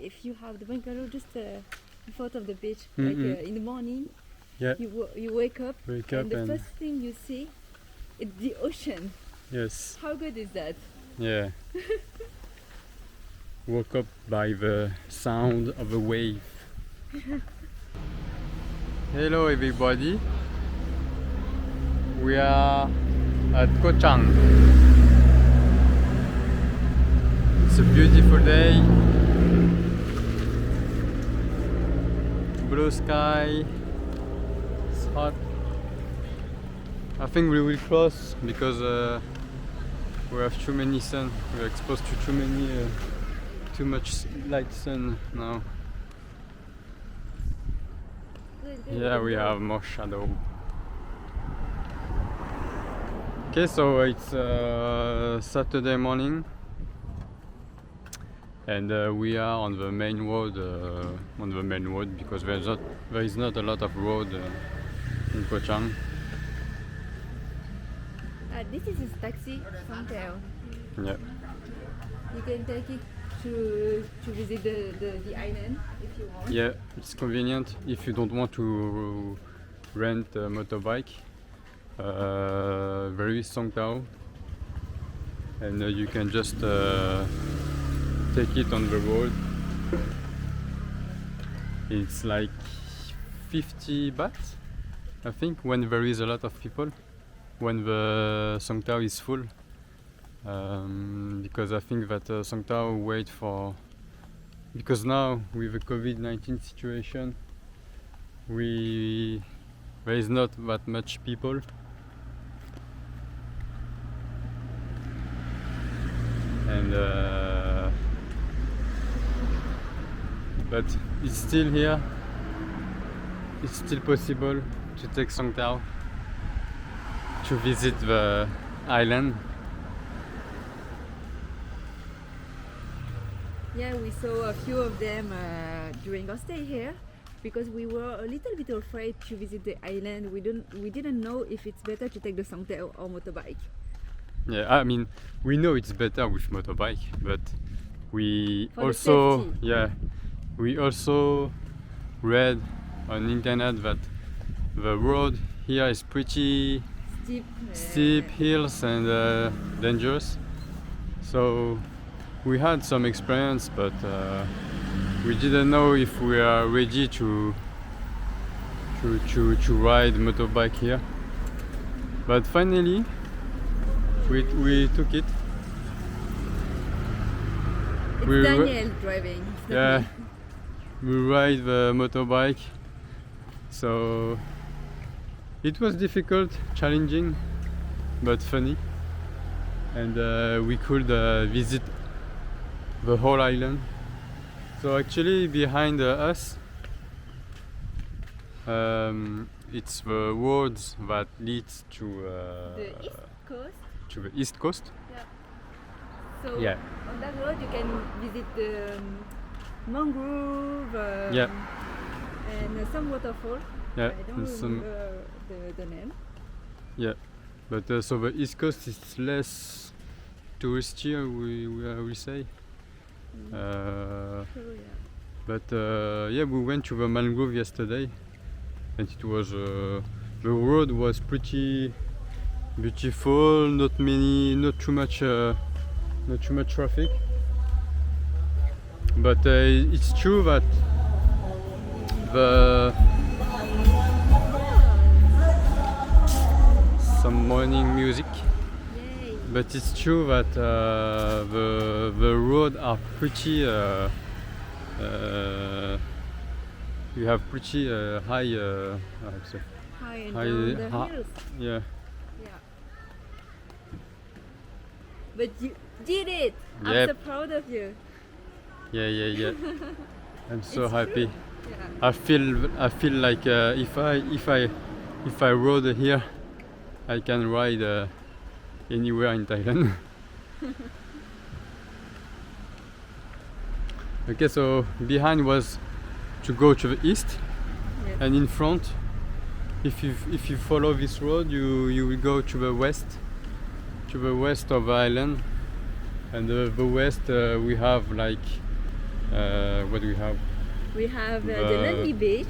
if you have the bungalow just in front of the beach, Mm-hmm. like in the morning, Yeah. you wake up, and the first thing you see is the ocean. Yes. How good is that? Yeah. Woke up by the sound of a wave. Hello everybody. We are at Koh Chang. It's a beautiful day. Blue sky. It's hot. I think we will cross because we have too many sun. We're exposed to too much light sun now. Yeah, we have more shadow. Okay, so it's Saturday morning, and we are on the main road. Because there is not a lot of road in Koh Chang. This is his taxi, Songtail. Yeah. You can take it to visit the island if you want. Yeah, it's convenient if you don't want to rent a motorbike. There is Songtao, and you can just take it on the road. It's like 50 baht, I think, when there is a lot of people, when the Songtao is full. Because I think that Songtao wait for, because now with the COVID-19 situation, there is not that much people. And but it's still here. It's still possible to take Songtao to visit the island. Yeah, we saw a few of them during our stay here, because we were a little bit afraid to visit the island. We didn't know if it's better to take the Songtail or motorbike. Yeah, I mean, we know it's better with motorbike, but we For the also, safety. yeah, we also read on internet that the road here is pretty steep hills and dangerous. So we had some experience, but we didn't know if we are ready to ride motorbike here. But finally, we took it. It's We Daniel driving. It's not Yeah, me. we ride the motorbike. So it was difficult, challenging, but funny. And we could visit the whole island. So actually behind us, it's the roads that leads to The east coast. to the east coast. So Yeah. on that road you can visit the mangrove Yeah. and some waterfall. Yeah, I don't and some, remember the name. yeah. But so the east coast is less touristy, we say. Sure, yeah. But yeah, we went to the mangrove yesterday, and it was the road was pretty beautiful. Not too much traffic. But it's true that some morning music. Yay. But it's true that the roads are pretty. You have pretty high. How to say? High and High- down the ha- hills. Yeah. Yeah. But you did it! I'm Yep. so proud of you. Yeah. I'm so It's happy. true. Yeah. I feel like if I rode here, I can ride anywhere in Thailand. Okay, so behind was to go to the east, Yes. and in front, if you follow this road, you will go to the west of the island, and the west we have like What do we have? We have the Lonely Beach,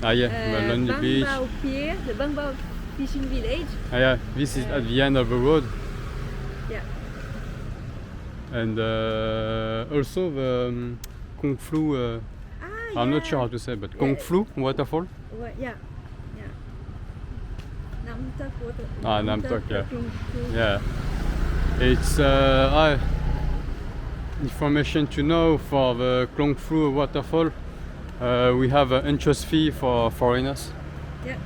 Ah yeah, the Lonely Beach. Bangkok pier, the Bangkok fishing village. Ah yeah, this is at the end of the road. Yeah. And also the Kung Flu. I'm not sure how to say, but Kung Flu waterfall. Yeah. Nam Tak water. Ah, Nam Tak, yeah. Kung Fu. Yeah. It's information to know for the Kung Flu waterfall. We have an entrance fee for foreigners. Yeah.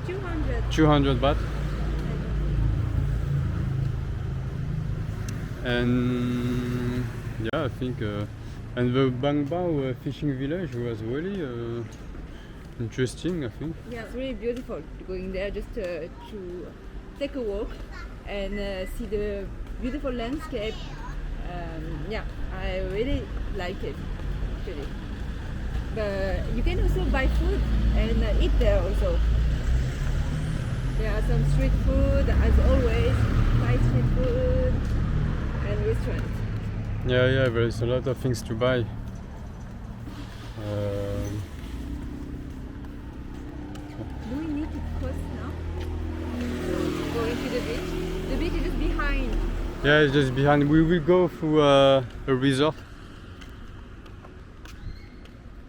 200. 200 baht. And yeah, I think and the Bang Bao fishing village was really interesting, I think. Yeah, it's really beautiful going there just to take a walk and see the beautiful landscape. Yeah, I really like it, actually. But you can also buy food and eat there also. There are some street food, as always, Thai street food and restaurants. Yeah, there's a lot of things to buy. Do we need to cross now? Going to the beach? The beach is just behind. Yeah, it's just behind. We will go through a resort.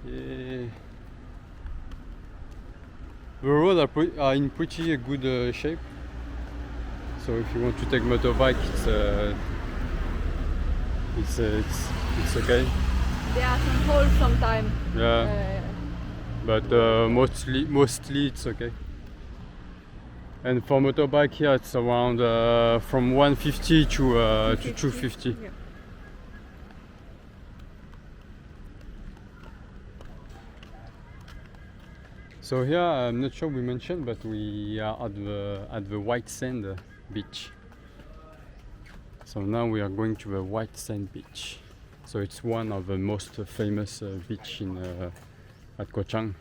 Yeah. The roads are in pretty good shape. So if you want to take motorbike, it's okay. There are some holes sometimes. Yeah. But mostly it's okay. And for motorbike here it's around from 150 to 250. Yeah. So here I'm not sure we mentioned, but we are at the white sand beach. So now we are going to the white sand beach. So it's one of the most famous beach in at Koh Chang.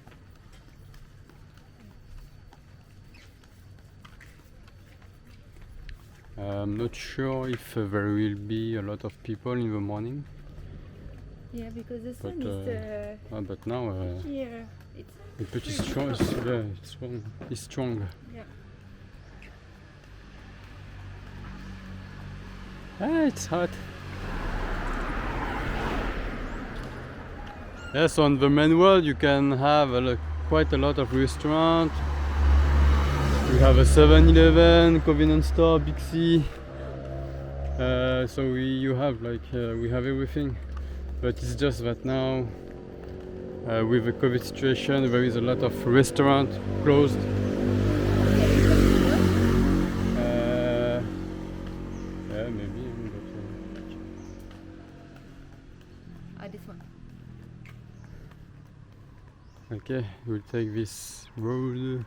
I'm not sure if there will be a lot of people in the morning. Yeah, because the sun But now is here. it's pretty strong. It's strong. Yeah. It's hot. Yes, on the main road you can have quite a lot of restaurants. We have a 7-Eleven, convenience store, Big C. So we have everything. But it's just that now, with the COVID situation, there is a lot of restaurants closed. Yeah, maybe. But, This one. okay, we'll take this road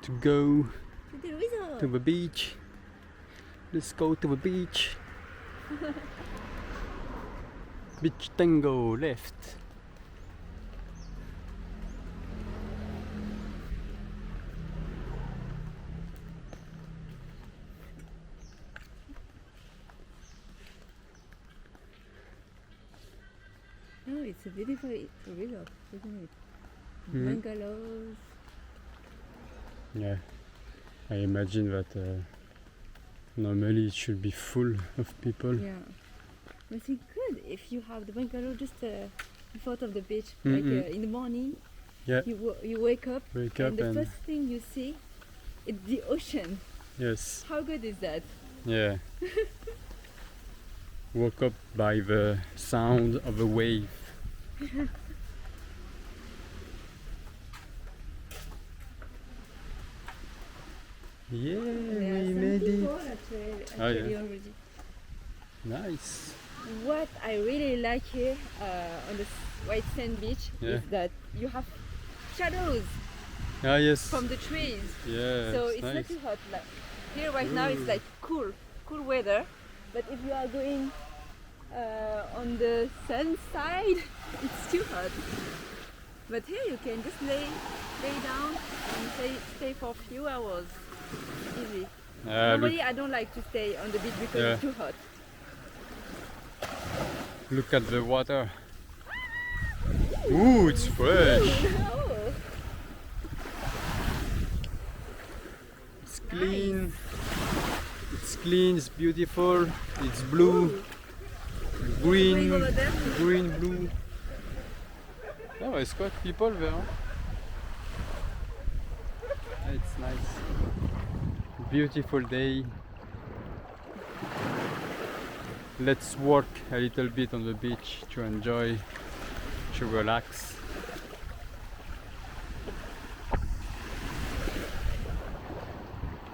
to go To the resort. to the beach. Let's go to the beach. Beach tango left. Oh, it's a beautiful resort, isn't it? Mhm. Bungalows. Yeah, I imagine that normally it should be full of people. Yeah. But it's good if you have the bungalow just in front of the beach, Mhm. like in the morning. Yeah. You wake up Wake up and the and first thing you see is the ocean. yes, How good is that? yeah. Woke up by the sound of the wave. Yeah, There are we some made it. people actually yeah. already. Nice. What I really like here on the white sand beach Yeah. is that you have shadows Ah yes. from the trees. Yeah. So it's nice. not too hot. Like here right now it's like cool weather. But if you are going on the sun side, it's too hot. But here you can just lay down and stay for a few hours. Easy. Normally I don't like to stay on the beach because Yeah. it's too hot. Look at the water. Ooh, it's fresh. Oh, It's clean. It's clean, it's beautiful. It's blue, green, going over there. green, blue. Oh, it's quite people there. Huh? It's nice. Beautiful day. Let's walk a little bit on the beach to enjoy, to relax.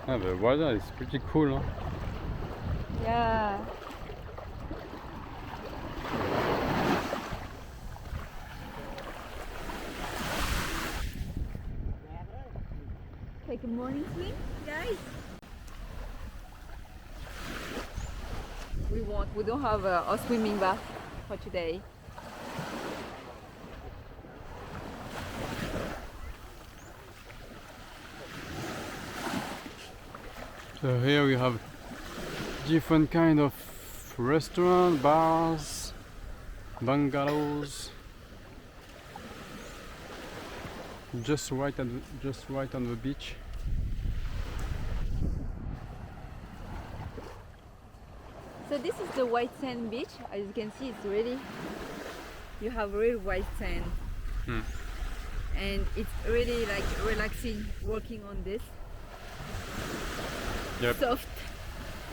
Ah, the weather is pretty cool, huh? Yeah. Take a morning swim, guys. We don't have a swimming bath for today. So here we have different kind of restaurant, bars, bungalows. Just right on the beach. So this is the white sand beach. As you can see, it's really, you have real white sand. And it's really like relaxing walking on this. Yep. Soft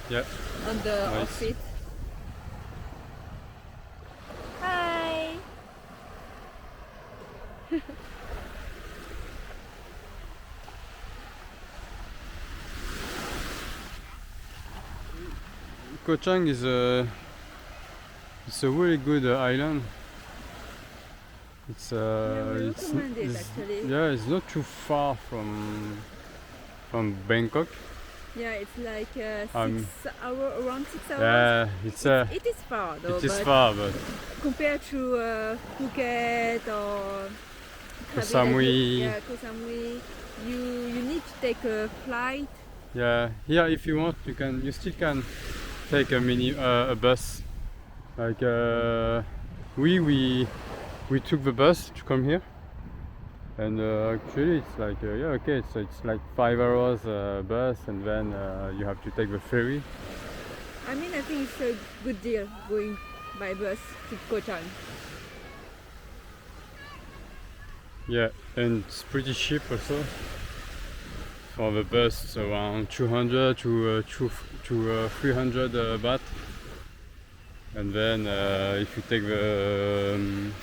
Yeah. on the Nice. outfit. Hi! Koh Chang is it's a really good island. It's we recommend it, actually. yeah, it's not too far from Bangkok. Yeah, it's like Um, 6 hours, around 6 hours. Yeah, It is far though, it is but far, but compared to Phuket or Koh Samui. yeah, Koh Samui, you need to take a flight. yeah, here if you want, you still can take a bus. Like we took the bus to come here, and actually it's like yeah, okay, so it's like 5 hours bus, and then you have to take the ferry. I mean, I think it's a good deal going by bus to Koh Chang. Yeah, and it's pretty cheap also. For the bus, it's around 200 to 300 baht. And then if you take the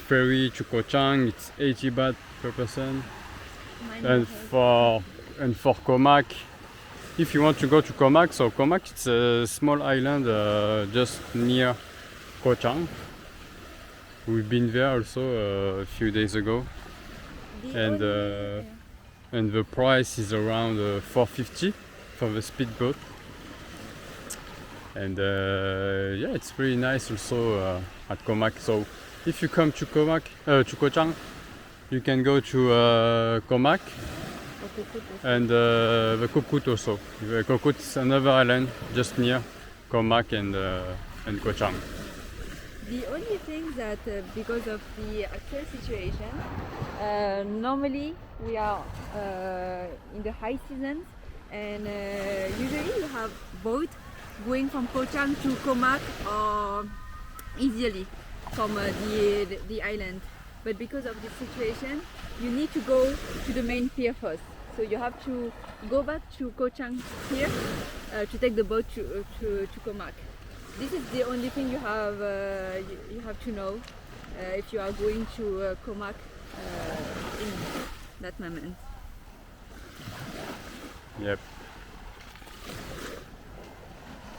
ferry to Koh Chang, it's 80 baht per person. And for Koh Mak, if you want to go to Koh Mak, so Koh Mak it's a small island just near Koh Chang. We've been there also a few days ago, and the price is around 450 for the speedboat. And yeah, it's really nice also at Koh Mak. So if you come to Koh Chang, you can go to Koh Mak and the Koh Kout also. The Koh Kout is another island just near Koh Mak and Koh Chang. The only thing that because of the actual situation, normally we are in the high seasons, and usually you have boat going from Koh Chang to Koh Mak or easily from the island. But because of this situation, you need to go to the main pier first. So you have to go back to Koh Chang pier to take the boat to Koh Mak. This is the only thing you have to know if you are going to Koh Mak in that moment. Yep.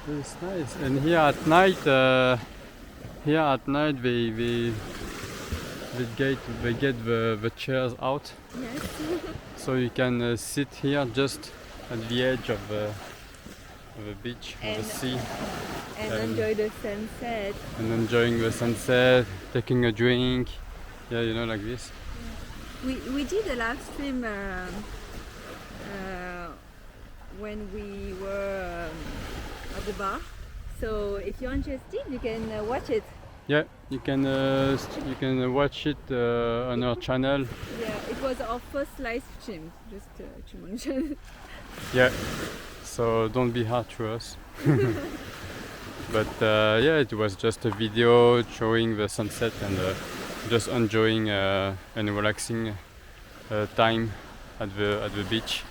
It's nice. And here at night, they get the chairs out, Yes. so you can sit here just at the edge of the beach, of the sea, And enjoy the sunset. and enjoying the sunset, taking a drink. Yeah, you know, like this. We did a live stream when we were at the bar. So if you're interested, you can watch it. Yeah, you can watch it on our channel. Yeah, it was our first live stream, just to mention. Yeah, so don't be hard to us. But yeah, it was just a video showing the sunset and just enjoying and relaxing time at the beach.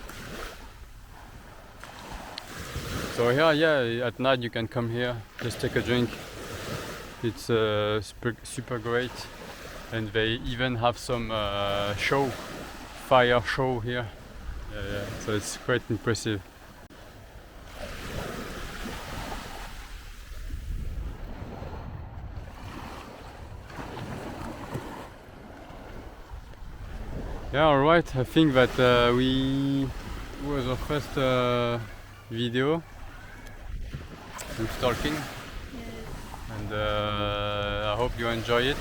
So here, yeah, at night you can come here, just take a drink. It's super great, and they even have some fire show here. Yeah, so it's quite impressive. Yeah, alright, I think that it was our first video with talking, Yes. and I hope you enjoy it.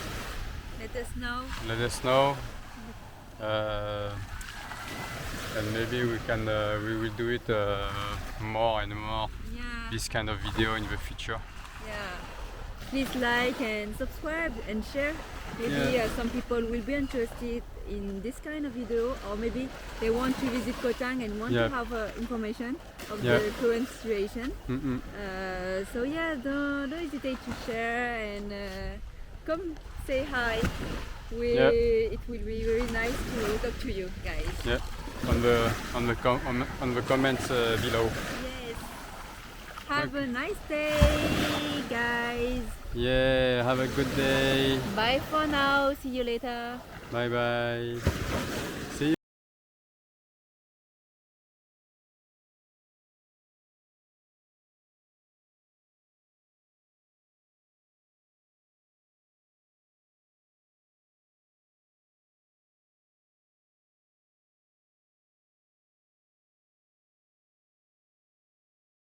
Let us know. Let us know, and maybe we will do it more and more, Yeah. this kind of video in the future. Yeah. Please like and subscribe and share. Maybe some people will be interested in this kind of video, or maybe they want to visit Koh Chang and want to have information of the current situation. So yeah, don't hesitate to share and come say hi. It will be very nice to talk to you guys. Yeah, on the comments below. Yes. Have a nice day, guys. Yeah, have a good day. Bye for now. See you later. Bye bye.